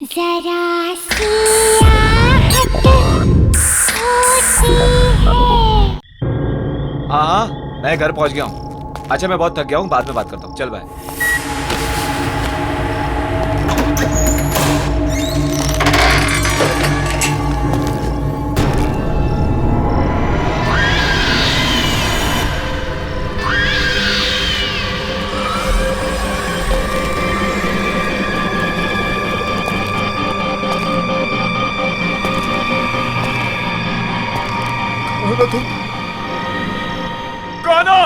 जरा सी आहट होती है। हाँ हाँ, मैं घर पहुंच गया हूँ। अच्छा मैं बहुत थक गया हूँ, बाद में बात करता हूँ। चल बाय। गाना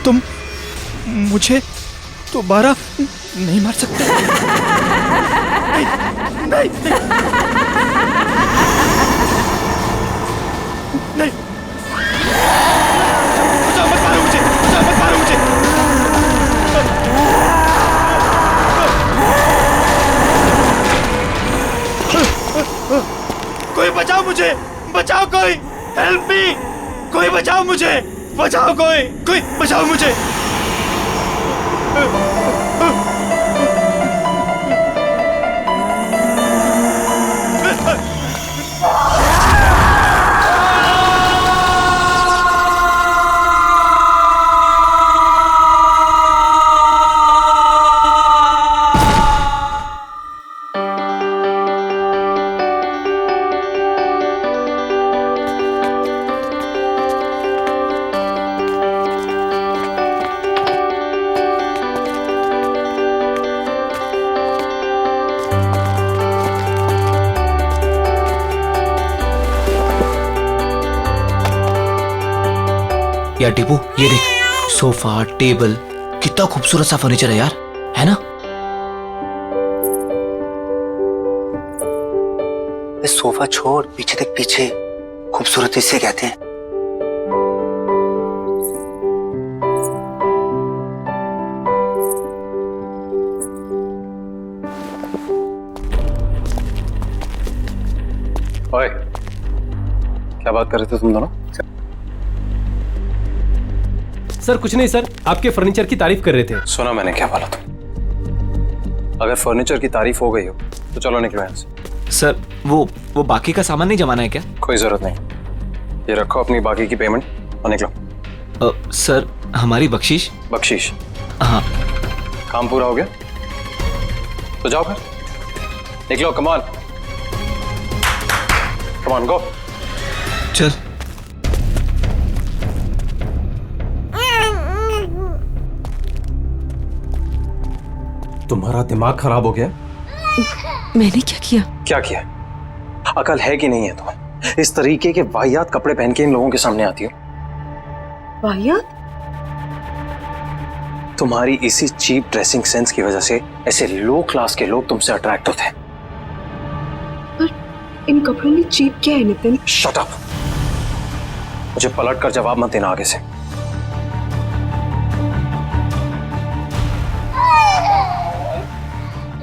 तुम मुझे दोबारा नहीं मार सकते। नहीं, नहीं, नहीं, नहीं। बचाओ, मत मारो मुझे, बचाओ, मत मारो मुझे। कोई बचाओ मुझे, बचाओ कोई, हेल्प मी, कोई बचाओ मुझे, बचाओ कोई बचाओ मुझे। यार टीपू, ये देख, सोफा, टेबल, कितना खूबसूरत सा फर्नीचर है यार, है ना? सोफा छोड़, पीछे देख, पीछे खूबसूरती से कहते हैं। ओए, क्या बात कर रहे थे तुम दोनों? सर कुछ नहीं सर, आपके फर्नीचर की तारीफ कर रहे थे। सुना मैंने क्या बोला तुम? अगर फर्नीचर की तारीफ हो गई हो तो चलो निकलो यहाँ से। सर वो बाकी का सामान नहीं जमाना है क्या? कोई जरूरत नहीं, ये रखो अपनी बाकी की पेमेंट और निकलो। सर हमारी बख्शीश? बख्शीश? हाँ। काम पूरा हो गया तो जाओ फिर, निकलो। कमान कमान, गो। चल। तुम्हारा दिमाग खराब हो गया? मैंने क्या किया? क्या किया? अकल है कि नहीं है तुम्हें? इस तरीके के वाहियात कपड़े पहन के इन लोगों के सामने आती हो। वाहियात? तुम्हारी इसी चीप ड्रेसिंग सेंस की वजह से ऐसे लो क्लास के लोग तुमसे अट्रैक्ट होते हैं। पर इन कपड़ों में चीप क्या है नितिन? शट अप, मुझे पलट कर जवाब मत देना आगे से।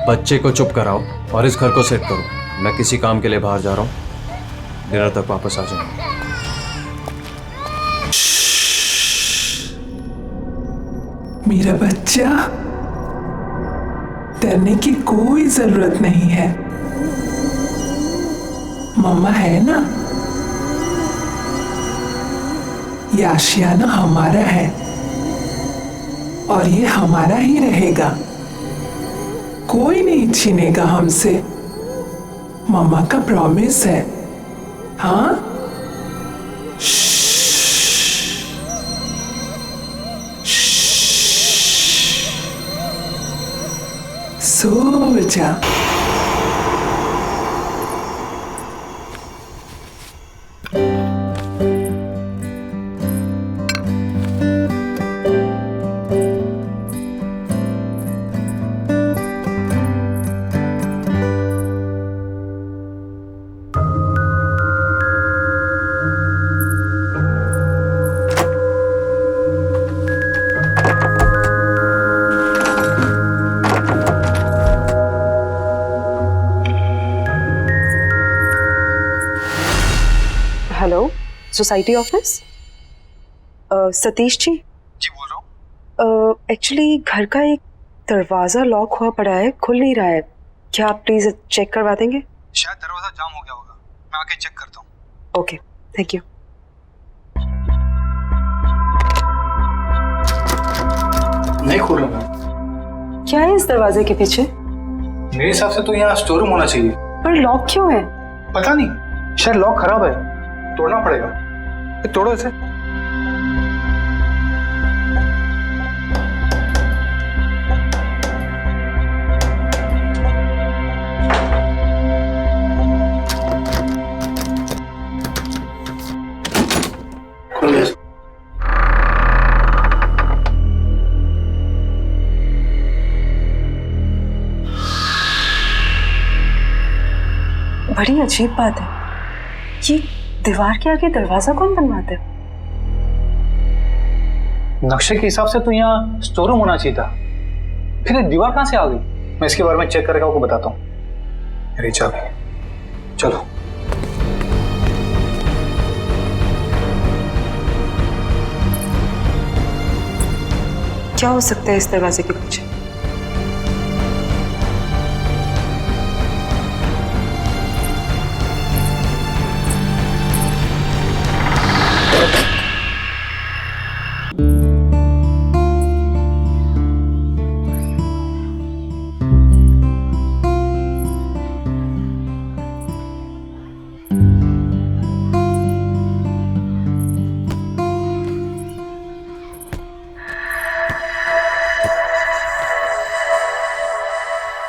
बच्चे को चुप कराओ और इस घर को सेट करो। मैं किसी काम के लिए बाहर जा रहा हूँ, डिनर तक वापस आ जाऊंगा। मेरा बच्चा, डरने की कोई जरूरत नहीं है, मम्मा है ना। ये आशियाना हमारा है और ये हमारा ही रहेगा, कोई नहीं छीनेगा हमसे, मम्मा का प्रॉमिस है। हाँ, सो जा। Society office? सतीश जी बोल रहा हूँ। एक्चुअली घर का एक दरवाजा लॉक हुआ पड़ा है, खुल नहीं रहा है। क्या आप प्लीज चेक करवा देंगे? शायद दरवाजा जाम हो गया होगा, मैं आके चेक करता हूँ। Okay, thank you. नहीं खुल रहा मैम। क्या है इस दरवाजे के पीछे? मेरे हिसाब से तो यहाँ स्टोर रूम होना चाहिए। पर लॉक क्यों है? पता नहीं, शायद लॉक खराब है, तोड़ना पड़ेगा। तोड़ो इसे। बड़ी अजीब बात है, ये दीवार के आगे दरवाजा कौन बनवाता है? नक्शे के हिसाब से तो यहाँ स्टोर रूम होना चाहिए था, फिर ये दीवार कहाँ से आ गई? मैं इसके बारे में चेक करके आपको बताता हूँ। मेरी चाबी, चलो। क्या हो सकता है इस दरवाजे के पीछे?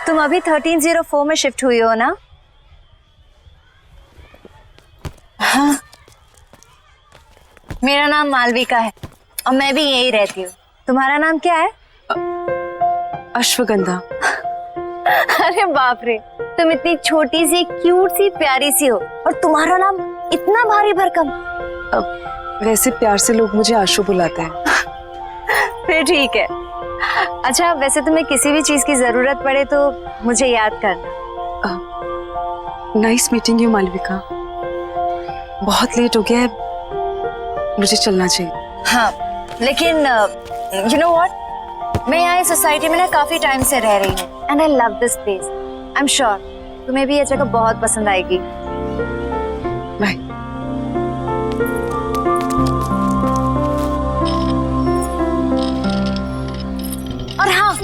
तुम अभी 1304 में शिफ्ट हुई हो ना? हाँ। मेरा नाम मालविका है और मैं भी यही रहती हूँ। तुम्हारा नाम क्या है? अश्वगंधा। अरे बाप रे, तुम इतनी छोटी सी, क्यूट सी, प्यारी सी हो और तुम्हारा नाम इतना भारी भरकम। वैसे प्यार से लोग मुझे आशु बुलाते हैं। फिर ठीक है। अच्छा, वैसे तुम्हें किसी भी चीज की जरूरत पड़े तो मुझे याद करना। Nice meeting you Malvika. बहुत लेट हो गया है, मुझे चलना चाहिए। हाँ, लेकिन यू नो व्हाट, मैं यहाँ इस सोसाइटी में ना काफी टाइम से रह रही हूँ and I love this place. I am sure तुम्हें भी ये जगह बहुत पसंद आएगी। बाय। और हाँ,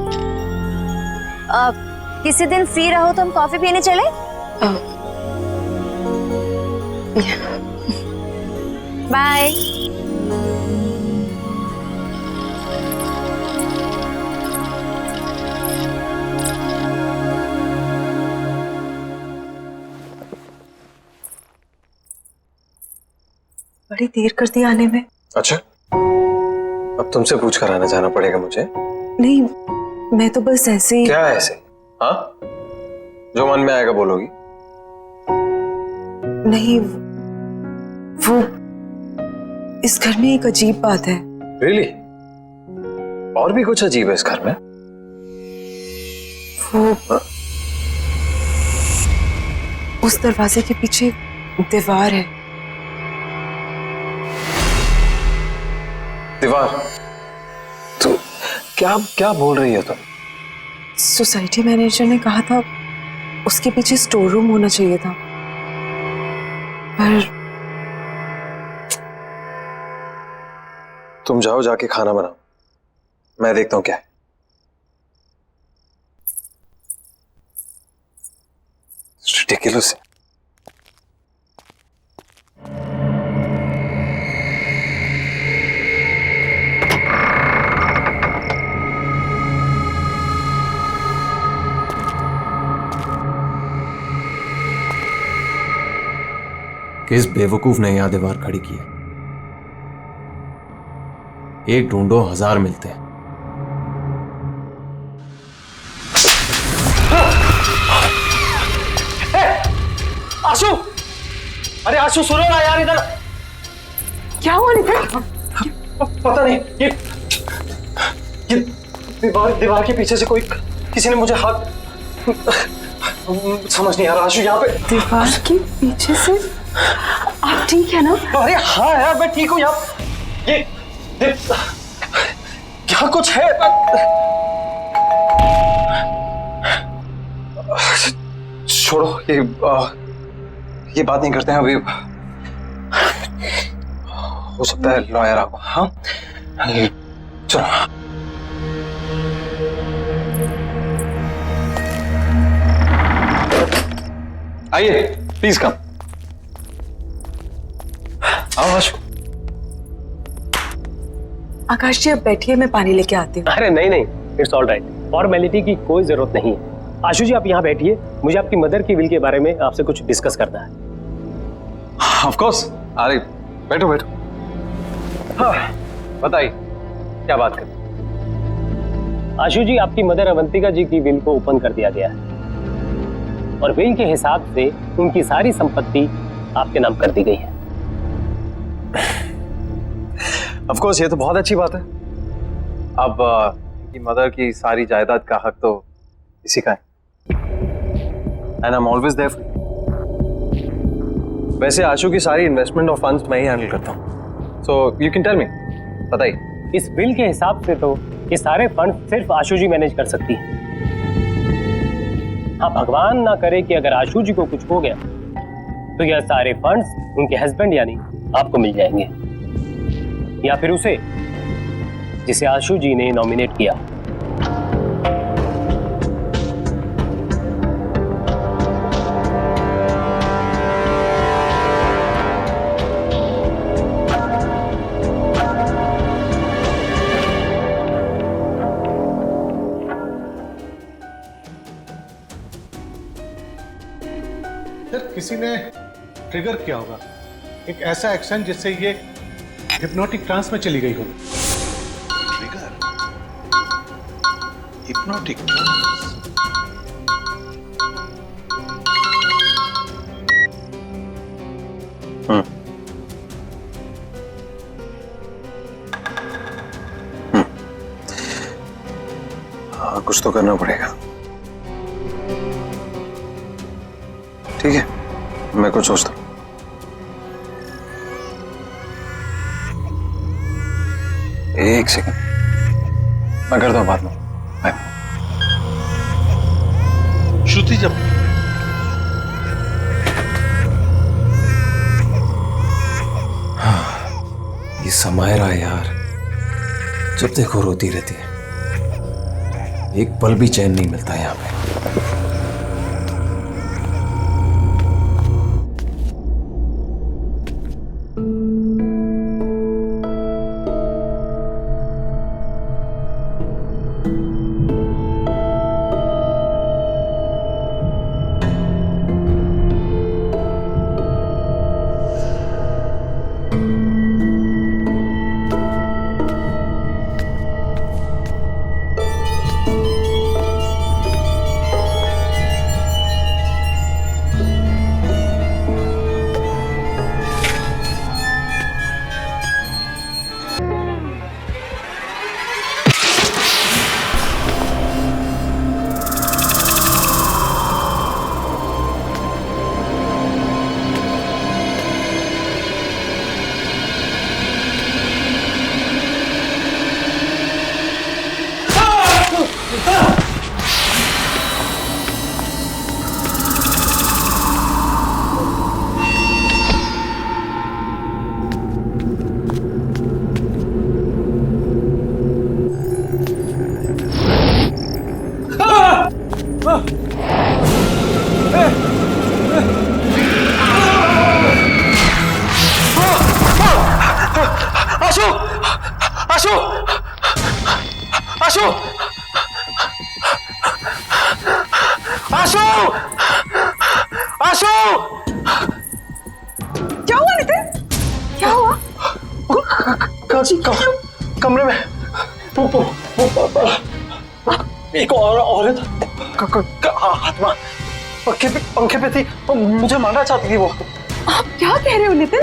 किसी दिन फ्री रहो तो हम कॉफी पीने चले? बाय। बड़ी देर कर दी आने में। अच्छा, अब तुमसे पूछ कर आना जाना पड़ेगा मुझे? नहीं, मैं तो बस ऐसे ही। क्या ऐसे? हाँ, जो मन में आएगा बोलोगी? नहीं, वो इस घर में एक अजीब बात है। Really? और भी कुछ अजीब है इस घर में? वो उस दरवाजे के पीछे दीवार है। दीवार? तो क्या क्या बोल रही हो तुम? सोसाइटी मैनेजर ने कहा था उसके पीछे स्टोर रूम होना चाहिए था, पर तुम जाओ, जाके खाना बनाओ, मैं देखता हूँ क्या है। Ridiculous. किस बेवकूफ ने यहां दीवार खड़ी की है? एक ढूंढो 1000 मिलते हैं। आशु, अरे आशु सुनो ना यार, इधर क्या हुआ नितिन? पता नहीं, ये दीवार के पीछे से कोई, किसी ने मुझे हाथ, समझ नहीं आ रहा आशु। यहाँ पे दीवार के पीछे से आप ठीक है ना? अरे हाँ यार मैं ठीक हूँ यार। ये क्या कुछ है? छोड़ो ये बात नहीं करते हैं अभी। हो सकता है लॉयर आपको। हाँ चलो। आइए प्लीज कम। आओ आशु। आकाश जी, अब बैठिए, मैं पानी लेके आती हूँ। अरे नहीं नहीं, इट्स ऑल राइट, फॉर्मेलिटी की कोई जरूरत नहीं है। आशु जी आप यहाँ बैठिए, मुझे आपकी मदर की विल के बारे में आपसे कुछ डिस्कस करना है। Of course. अरे बैठो बैठो। हाँ बताइए क्या बात कर। आशु जी, आपकी मदर अवंतिका जी की विल को ओपन कर दिया गया है और विल के हिसाब से उनकी सारी संपत्ति आपके नाम कर दी गई है। ऑफ कोर्स ये तो बहुत अच्छी बात है। अब की मदर की सारी जायदाद का हक तो इसी का है। And I am always there for you. वैसे आशु की सारी इन्वेस्टमेंट और फंड्स मैं ही हैंडल करता हूँ। So you can tell me, बताइए। इस बिल के हिसाब से तो ये सारे फंड सिर्फ आशु जी मैनेज कर सकती है। हाँ, भगवान ना करे कि अगर आशु जी को कुछ हो गया तो यह सारे फंड्स उनके हस्बैंड यानी आपको मिल जाएंगे, या फिर उसे जिसे आशु जी ने नॉमिनेट किया। किसी ने ट्रिगर किया होगा एक ऐसा एक्शन जिससे ये हिप्नोटिक ट्रांस में चली गई हो। ट्रिगर, हिप्नोटिक हाँ, कुछ तो करना पड़ेगा। ठीक है, मैं कुछ सोचता हूँ। एक सेकंड, मैं करता हूँ बाद में। बाय। श्रुति जब ये समायरा यार, जब देखो रोती रहती है, एक पल भी चैन नहीं मिलता यहाँ पे। क्या हुआ नितिन? क्या हुआ? कमरे में एक औरत आत्मा पंखे पे थी, मुझे मारना चाहती थी वो। आप क्या कह रहे हो नितिन?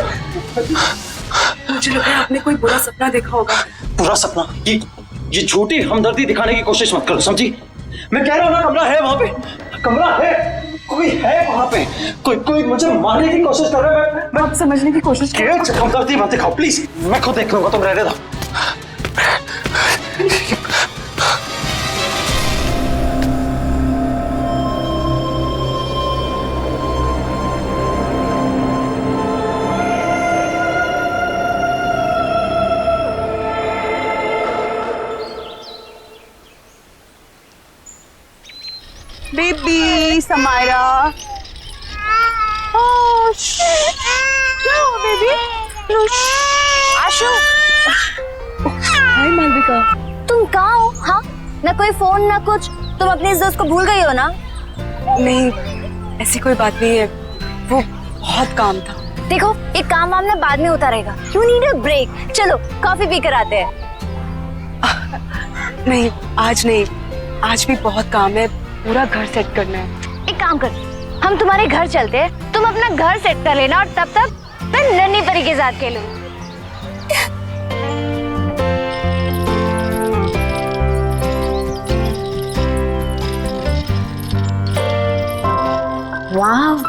मुझे लग रहा है आपने कोई बुरा सपना देखा होगा। बुरा सपना? ये झूठी हमदर्दी दिखाने की कोशिश मत करो, समझी? मैं कह रहा हूँ ना, कमरा है वहां पे, कमरा है। कोई है वहां पे, कोई मुझे मारने की कोशिश कर रहा है। मैं आप समझने की कोशिश करो। हमदर्दी मत दिखाओ प्लीज, मैं खुद देख लूंगा, तुम रहने दो। बेबी समायरा, बेबी आशु, हाय मालविका। तुम कहाँ हो? हाँ, ना कोई फोन ना कुछ। तुम अपनी इस दोस्त को भूल गई हो ना? नहीं, ऐसी कोई बात नहीं है, वो बहुत काम था। देखो, ये काम वाम ना बाद में होता रहेगा। You need a break. चलो कॉफी पी कर आते हैं। नहीं, आज नहीं, आज भी बहुत काम है, पूरा घर सेट करना है। एक काम कर, हम तुम्हारे घर चलते हैं, तुम अपना घर सेट कर लेना और तब तक मैं नन्ही परी के साथ खेलूंगी। वाह,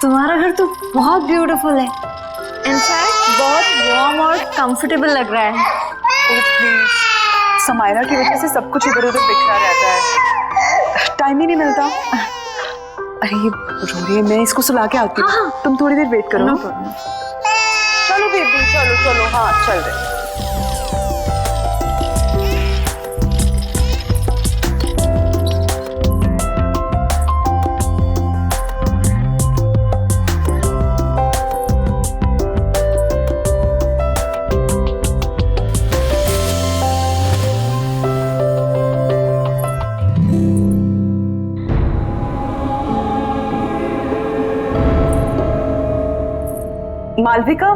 तुम्हारा घर तो बहुत ब्यूटीफुल है। इनफैक्ट बहुत वार्म और कंफर्टेबल लग रहा है। ओह प्लीज, समायरा की वजह से सब कुछ इधर उधर बिखरा रहता है, टाइम ही नहीं मिलता। अरे ये रो रही है, मैं इसको सुला के आती हूँ। हाँ। तुम थोड़ी देर वेट करो। चलो बेबी, चलो चलो, हाँ चल रहे। मालविका,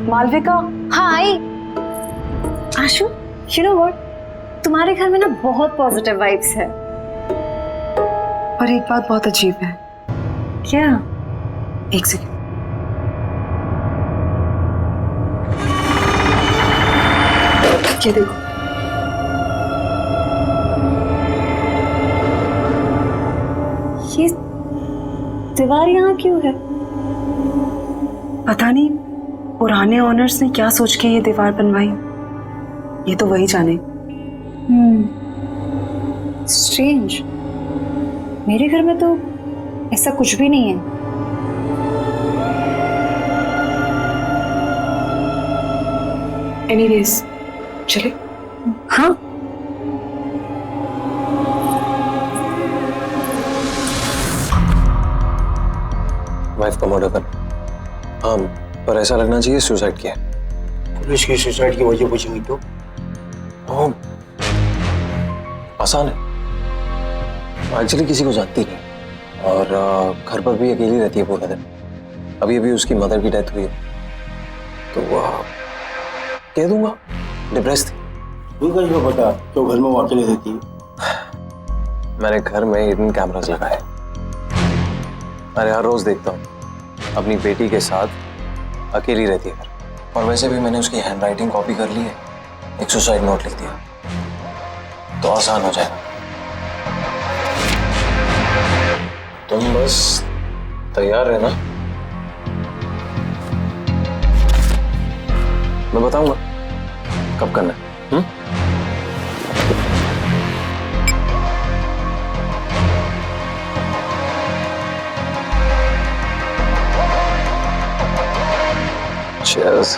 मालविका। हाँ आई। आशु, यू नो व्हाट, तुम्हारे घर में ना बहुत पॉजिटिव वाइब्स है। पर एक बात बहुत अजीब है। क्या? एक सेकंड। ये देखो, ये दीवार यहाँ क्यों है? पता नहीं पुराने ओनर्स ने क्या सोच के ये दीवार बनवाई, ये तो वही जाने। स्ट्रेंज, मेरे घर में तो ऐसा कुछ भी नहीं है। एनीवेज, चले। हाँ, वाइफ का मर्डर कर। हाँ, पर ऐसा लगना चाहिए सुसाइड किया। पुलिस की सुसाइड की वजह पूछेंगी तो? आसान है, एक्चुअली किसी को जानती नहीं और घर पर भी अकेली रहती है पूरा दिन। अभी अभी उसकी मदर की डेथ हुई है, तो कह दूंगा डिप्रेस थी। तू कैसे पता तो घर में वो अकेले रहती है? मैंने घर में हिडन कैमरास लगाए, अरे हर रोज देखता हूँ अपनी बेटी के साथ अकेली रहती है घर। और वैसे भी मैंने उसकी हैंडराइटिंग कॉपी कर ली है, एक सुसाइड नोट लिख दिया तो आसान हो जाएगा। तुम बस तैयार रहना, मैं बताऊंगा कब करना है। Cheers.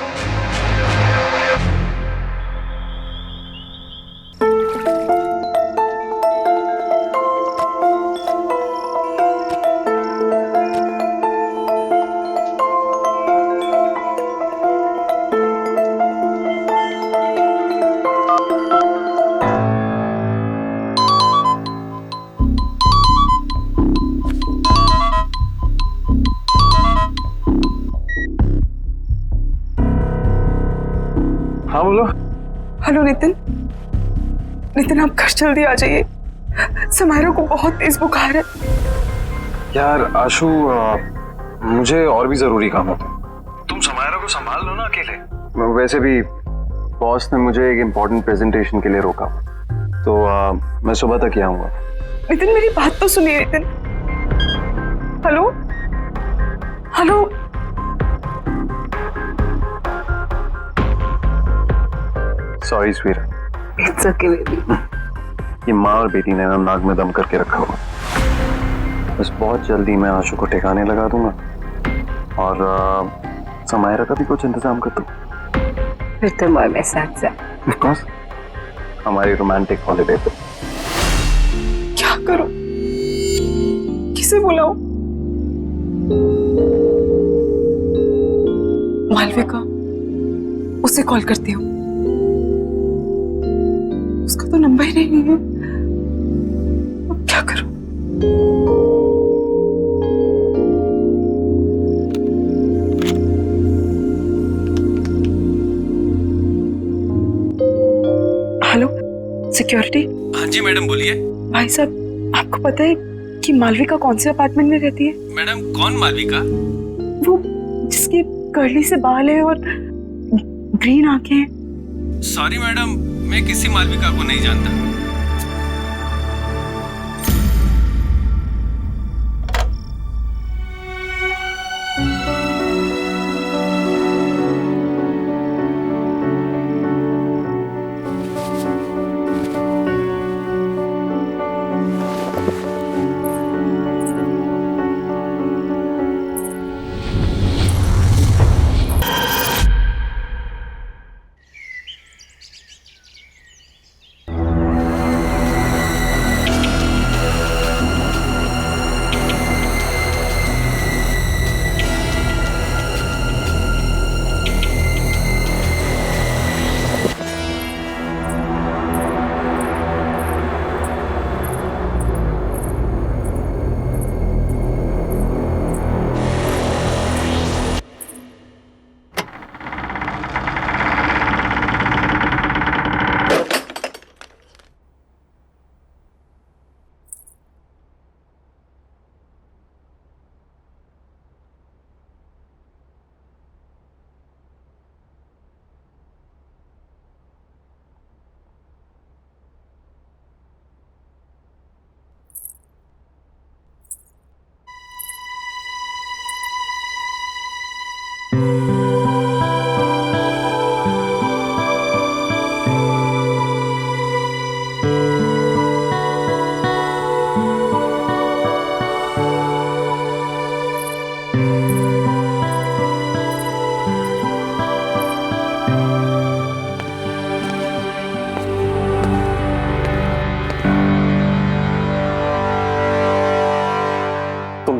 हाँ बोलो। हेलो नितिन, नितिन आप घर जल्दी आ जाइए, समायरा को बहुत तेज बुखार है। यार आशु, मुझे और भी जरूरी काम होता है, तुम को संभाल लो ना अकेले। वैसे भी बॉस ने मुझे एक इम्पोर्टेंट प्रेजेंटेशन के लिए रोका, तो मैं सुबह तक ही आऊंगा। नितिन मेरी बात तो सुनिए Nitin. Hello hello. Sorry sweet. It's okay baby. ये माँ और बेटी ने ना नाक में दम करके रखा हुआ। बस बहुत जल्दी मैं आशु को ठिकाने लगा दूंगा और समायरा का भी कुछ इंतजाम कर दूं। फिर तुम और मैं साथ साथ। Of course, हमारी रोमांटिक हॉलिडे पे। क्या करूं? किसे बुलाऊं? मालविका, उसे कॉल करती हूँ। उसका तो नंबर ही नहीं है। अब क्या करूं? Hello security. हाँ जी मैडम बोलिए। भाई साहब, आपको पता है कि मालविका कौन से अपार्टमेंट में रहती है? मैडम कौन मालविका? वो जिसकी कर्ली से बाल है और ग्रीन आंखें हैं। सॉरी मैडम, मैं किसी मालविका को नहीं जानता।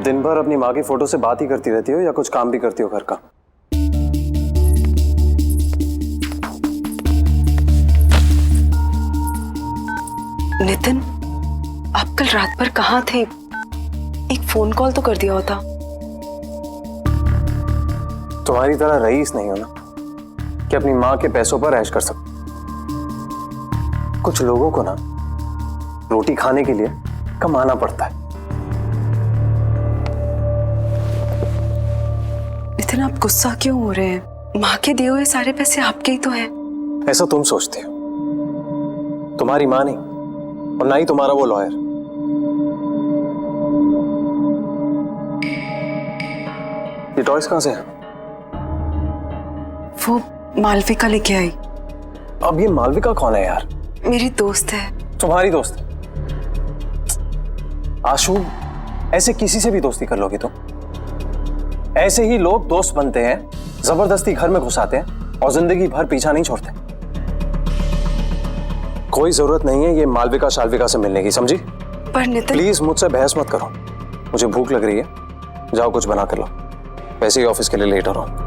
दिन भर अपनी माँ की फोटो से बात ही करती रहती हो या कुछ काम भी करती हो घर का? नितिन, आप कल रात भर कहाँ थे? एक फोन कॉल तो कर दिया होता। तुम्हारी तरह रईस नहीं हो ना कि अपनी माँ के पैसों पर ऐश कर सको। कुछ लोगों को ना रोटी खाने के लिए कमाना पड़ता है। नितिन, आप गुस्सा क्यों हो रहे हैं? माँ के दिए हुए सारे पैसे आपके ही तो हैं। ऐसा तुम सोचते हो, तुम्हारी माँ नहीं और ना ही तुम्हारा वो लॉयर। ये टॉयज कहां से है? वो मालविका लेके आई। अब ये मालविका कौन है यार? मेरी दोस्त है। तुम्हारी दोस्त? आशु, ऐसे किसी से भी दोस्ती कर लोगे तुम? ऐसे ही लोग दोस्त बनते हैं, जबरदस्ती घर में घुसाते हैं और जिंदगी भर पीछा नहीं छोड़ते। कोई जरूरत नहीं है ये मालविका शालविका से मिलने की, समझी? पर नितिन, प्लीज मुझसे बहस मत करो। मुझे भूख लग रही है, जाओ कुछ बना कर लो। वैसे ही ऑफिस के लिए लेट हो रहा हूं।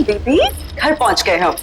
बेबी, घर पहुंच गए हम।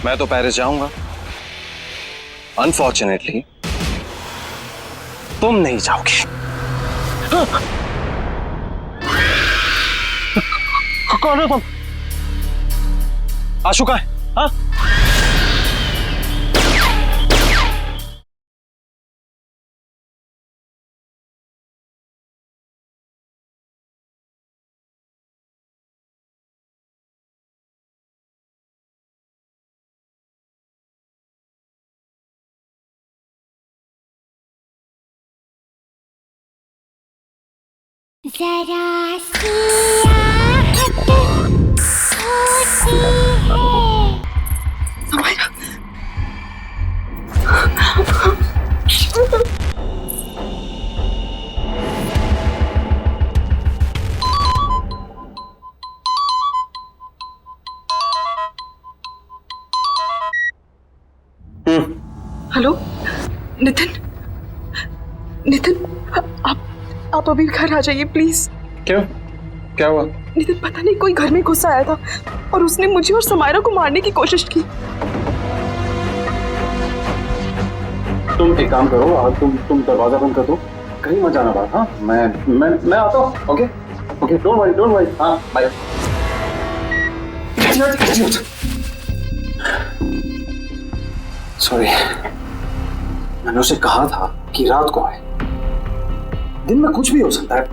मैं तो पेरिस जाऊंगा। अनफॉर्चुनेटली तुम नहीं जाओगे। कौन हो तुम? आशु कहाँ है? हाँ? जरा सी आहट होती है। समायरा, हेलो नितिन, नितिन आप अभी घर आ जाइए प्लीज। क्यों? क्या हुआ? नितिन पता नहीं कोई घर में घुस आया था और उसने मुझे और समायरा को मारने की कोशिश की। तुम एक काम करो, आज तुम दरवाजा बंद कर दो, कहीं मत जाना बात। हाँ, मैं आता हूँ। Okay okay, don't worry. हाँ बाय। सॉरी, मैंने उसे कहा था कि रात को आए। दिन में कुछ भी हो सकता है।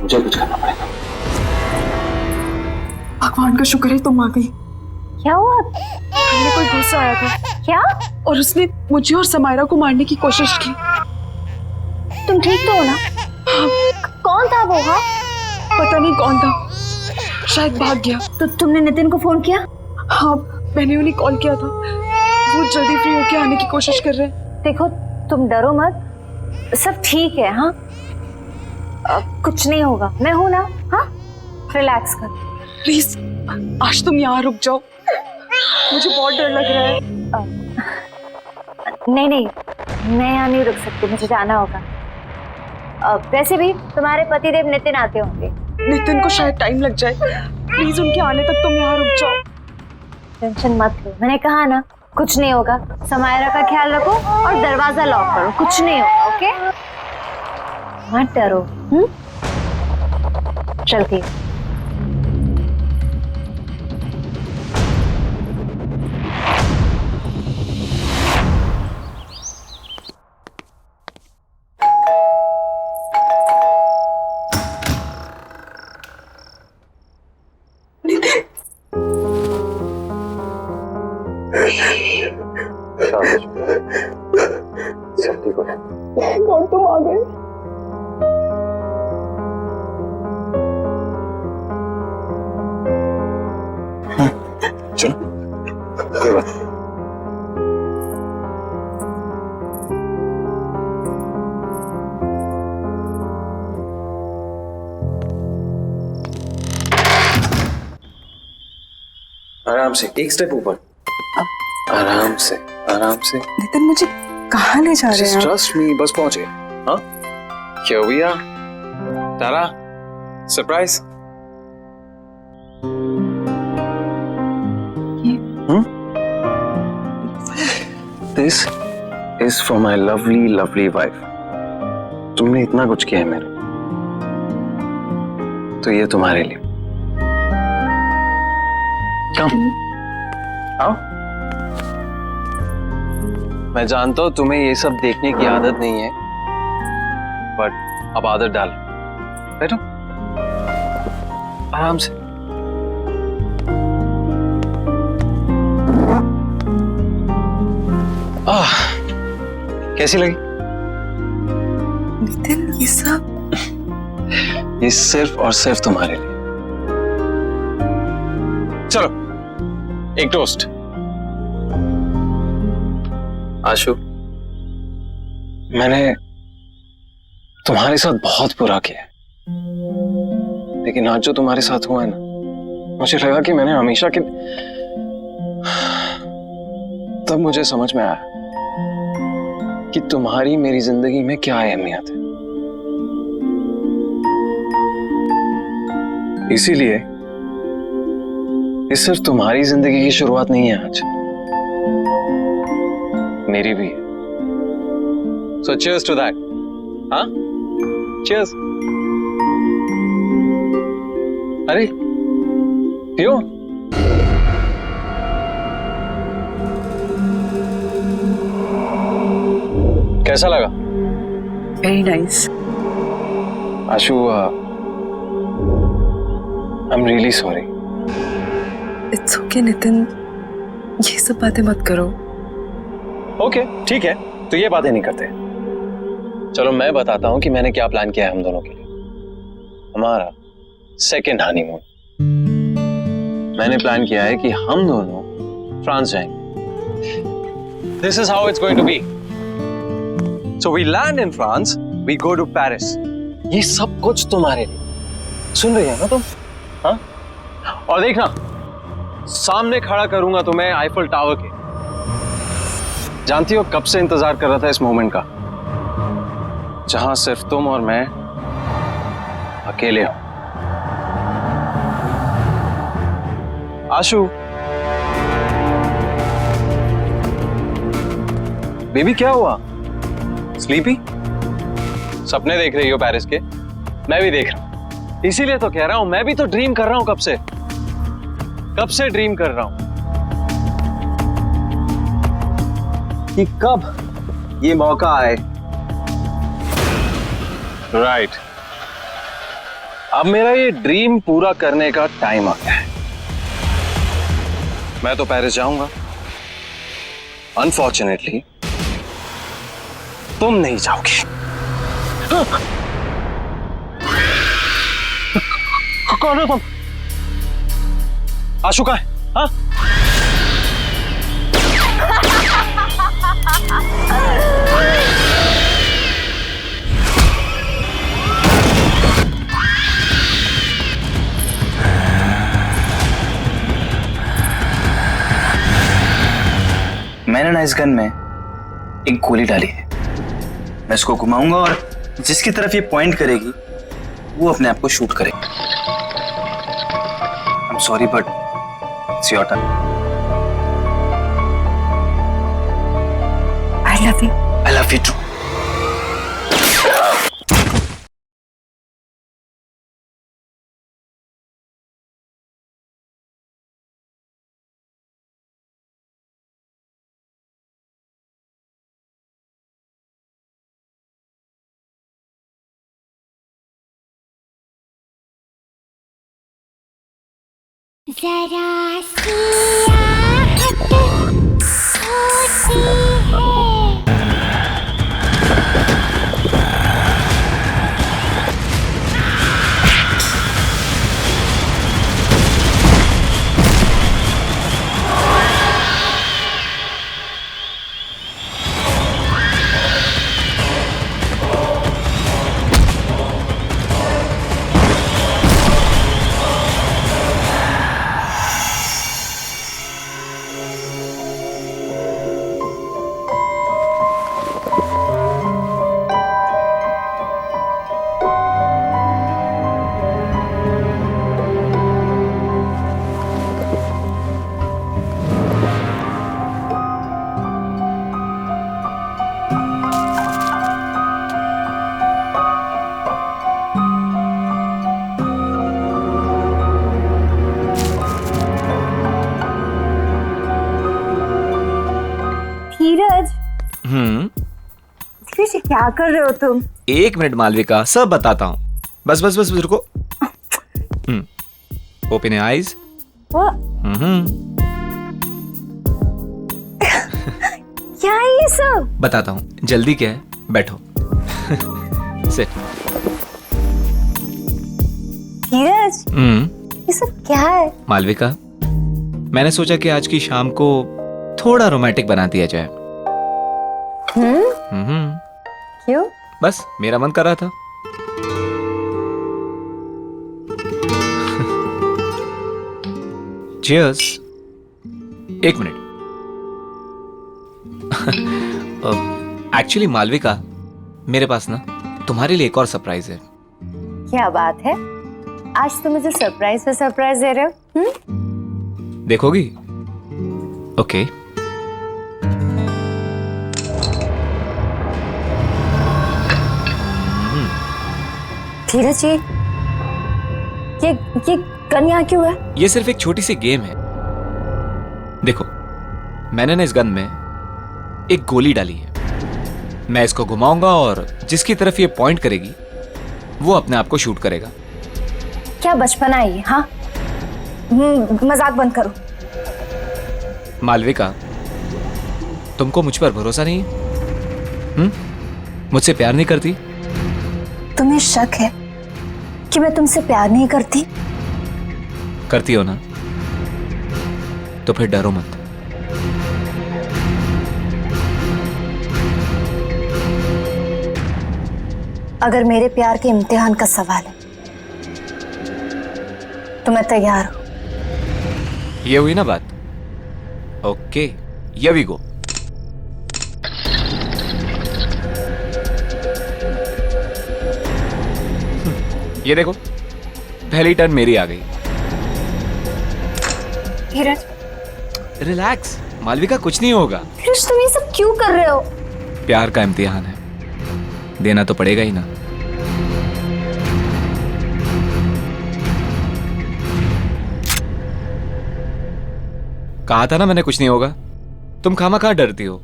मुझे कुछ करना पड़ेगा। भगवान का शुक्र है तुम आ गई। क्या हुआ? हमने कोई घुस आया था। क्या? और उसने मुझे और समायरा को मारने की कोशिश की। तुम ठीक तो हो ना? कौन था वो? हाँ, पता नहीं कौन था, शायद भाग गया। तो तुमने नितिन को फोन किया? हाँ, मैंने उन्हें कॉल किया था। वो जल्दी फ्री होके आने की कोशिश कर रहे हैं। देखो तुम डरो मत, सब ठीक है। हाँ, कुछ नहीं होगा, मैं हूं ना। हाँ, रिलैक्स कर। प्लीज आज तुम यहाँ रुक जाओ, मुझे बहुत डर लग रहा है। नहीं, मैं यहाँ नहीं रुक सकती, मुझे जाना होगा। वैसे भी तुम्हारे पतिदेव नितिन आते होंगे। नितिन को शायद टाइम लग जाए, प्लीज उनके आने तक तुम यहाँ रुक जाओ। टेंशन मत लो, मैंने कहा ना कुछ नहीं होगा। समायरा का ख्याल रखो और दरवाजा लॉक करो, कुछ नहीं होगा। ओके, मत डरो। चलती हूँ। कौन तुम आ गए? चलो, कोई बात। आराम से, एक स्टेप ऊपर। आराम से, आराम से। नितिन मुझे कहाँ ले जा रहे हैं? ट्रस्ट मी, बस पहुंचे। हाँ, क्या भैया? तारा, surprise. This is for my lovely, lovely wife. तुमने इतना कुछ किया है मेरे, तो ये तुम्हारे लिए। कम आओ। मैं जानता हूं तुम्हें ये सब देखने की आदत नहीं है, बट अब आदत डाल। बैठो आराम से। कैसी लगी? नितिन, ये सब ये सिर्फ और सिर्फ तुम्हारे लिए। चलो एक टोस्ट। आशु, मैंने तुम्हारे साथ बहुत बुरा किया है, लेकिन आज जो तुम्हारे साथ हुआ है ना, मुझे लगा कि मैंने हमेशा के तब मुझे समझ में आया कि तुम्हारी मेरी जिंदगी में क्या अहमियत है। इसीलिए ये सिर्फ तुम्हारी जिंदगी की शुरुआत नहीं है आज, मेरी भी है। सो cheers to that. हाँ? Cheers. अरे पियो। कैसा लगा? Very nice. Ashu, I am really sorry. It's okay Nitin, ये सब बातें मत करो। ओके ठीक है, तो ये बातें नहीं करते। चलो मैं बताता हूं कि मैंने क्या प्लान किया है हम दोनों के लिए। हमारा सेकेंड हनीमून। मैंने प्लान किया है कि हम दोनों फ्रांस जाएंगे। This is how it's going to be. So we land in France, we go to Paris. ये सब कुछ तुम्हारे लिए। सुन रही है ना तुम? हाँ? और देखना, सामने खड़ा करूंगा तुम्हें आईफल टावर के। जानती हो कब से इंतजार कर रहा था इस मोमेंट का, जहां सिर्फ तुम और मैं अकेले हो। आशु, बेबी क्या हुआ? स्लीपी? सपने देख रही हो पेरिस के? मैं भी देख रहा हूं, इसीलिए तो कह रहा हूं, मैं भी तो ड्रीम कर रहा हूं। कब से ड्रीम कर रहा हूं कि कब ये मौका आए। राइट, अब मेरा ये ड्रीम पूरा करने का टाइम आ गया है। मैं तो पेरिस जाऊंगा, अनफॉर्चुनेटली तुम नहीं जाओगे। कौन हो तुम? आशु का है? हाँ? मैंने ना इस गन में एक गोली डाली है। मैं इसको घुमाऊंगा और जिसकी तरफ ये पॉइंट करेगी वो अपने आप को शूट करेगा। I am sorry but it's your turn. I love you. I love you too. जरा सी आहट होती है। क्या कर रहे हो तुम? 1 मिनट मालविका, सब बताता हूँ। बस बस बस बस रुको। Open your eyes. क्या है ये सब? बताता हूँ, जल्दी क्या है, बैठो। सिट। धीरज, ये सब क्या है? मालविका, मैंने सोचा कि आज की शाम को थोड़ा रोमांटिक बना दिया जाए। क्यों? बस मेरा मन कर रहा था। चीयर्स। 1 मिनट। एक्चुअली मालविका, मेरे पास ना तुम्हारे लिए एक और सरप्राइज है। क्या बात है? आज तुम मुझे सरप्राइज पे सरप्राइज दे रहे हो? देखोगी? ओके। धीरज जी, ये गन यहाँ क्यों है? ये सिर्फ एक छोटी सी गेम है। देखो, मैंने ना इस गन में एक गोली डाली है। मैं इसको घुमाऊंगा और जिसकी तरफ ये पॉइंट करेगी वो अपने आप को शूट करेगा। क्या बचपना है ये? हाँ, मजाक बंद करो। मालविका, तुमको मुझ पर भरोसा नहीं है? मुझसे प्यार नहीं करती? तुम्हें शक है कि मैं तुमसे प्यार नहीं करती? करती हो ना? तो फिर डरो मत। अगर मेरे प्यार के इम्तिहान का सवाल है तो मैं तैयार हूं। ये हुई ना बात? Okay, here we go. ये देखो, पहली टर्न मेरी आ गई। धीरज, रिलैक्स मालविका, कुछ नहीं होगा। धीरज, तुम ये सब क्यों कर रहे हो? प्यार का इम्तिहान है, देना तो पड़ेगा ही ना। कहा था ना मैंने कुछ नहीं होगा। तुम खामा डरती हो।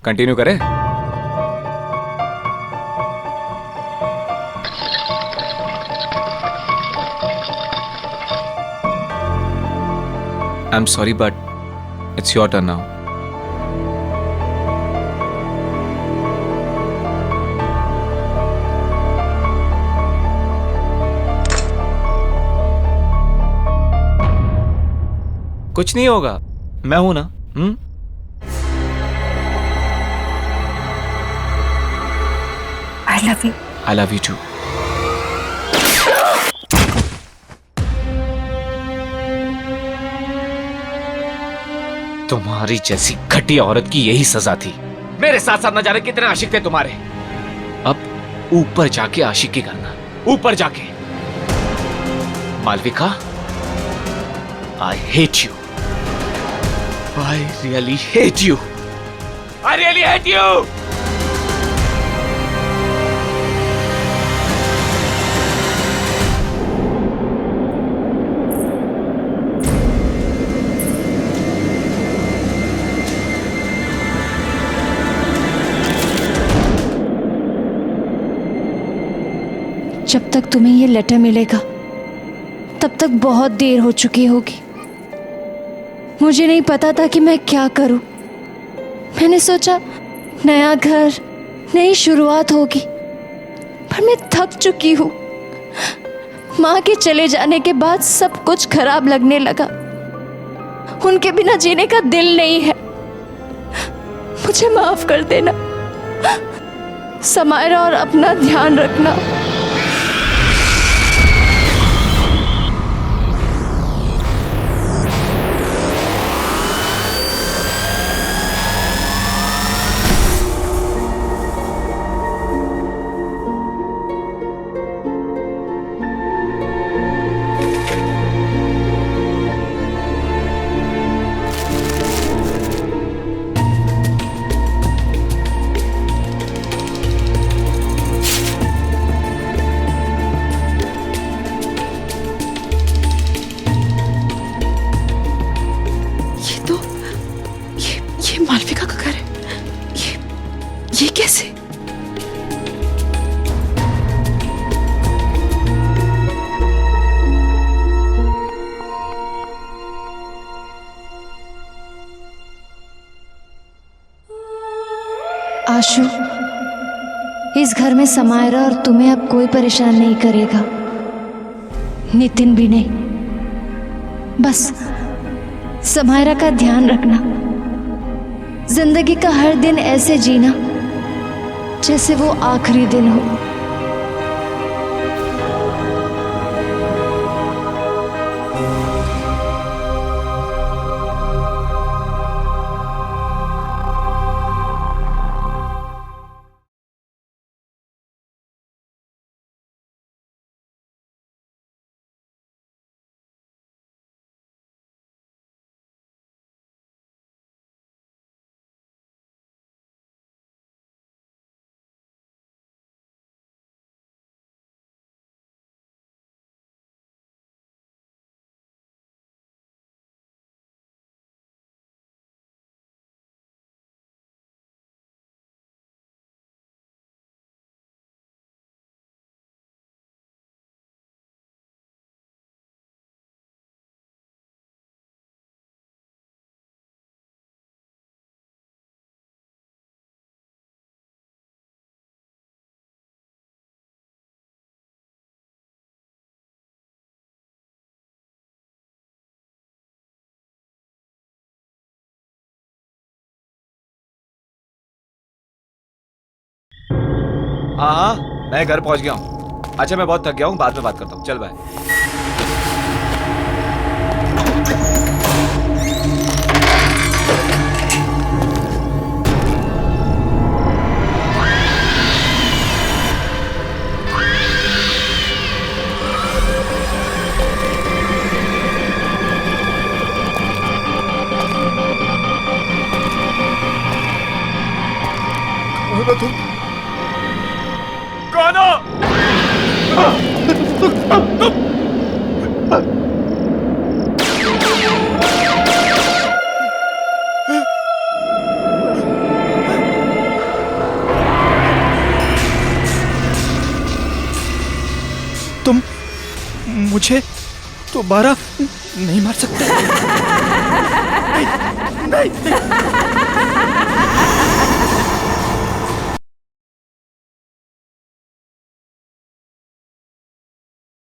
कंटिन्यू करें? I'm sorry, but it's your turn now. कुछ नहीं होगा, मैं हूं ना। I love you. I love you too. तुम्हारी जैसी घटिया औरत की यही सजा थी। मेरे साथ साथ न जाने कितने आशिक थे तुम्हारे। अब ऊपर जाके आशिकी करना, ऊपर जाके। Malvika, I hate you. I really hate you. I really hate you. जब तक तुम्हें ये लेटर मिलेगा तब तक बहुत देर हो चुकी होगी। मुझे नहीं पता था कि मैं क्या करूं। मैंने सोचा नया घर, नई शुरुआत होगी, पर मैं थक चुकी हूं। माँ के चले जाने के बाद सब कुछ खराब लगने लगा। उनके बिना जीने का दिल नहीं है। मुझे माफ कर देना समायरा, और अपना ध्यान रखना। आशु, इस घर में समायरा और तुम्हें अब कोई परेशान नहीं करेगा, नितिन भी नहीं। बस समायरा का ध्यान रखना, जिंदगी का हर दिन ऐसे जीना जैसे वो आखिरी दिन हो। हाँ हाँ, मैं घर पहुंच गया हूँ। अच्छा मैं बहुत थक गया हूँ, बाद में बात करता हूँ। चल बाय। तुम मुझे दोबारा नहीं मार सकते। नहीं, नहीं, नहीं।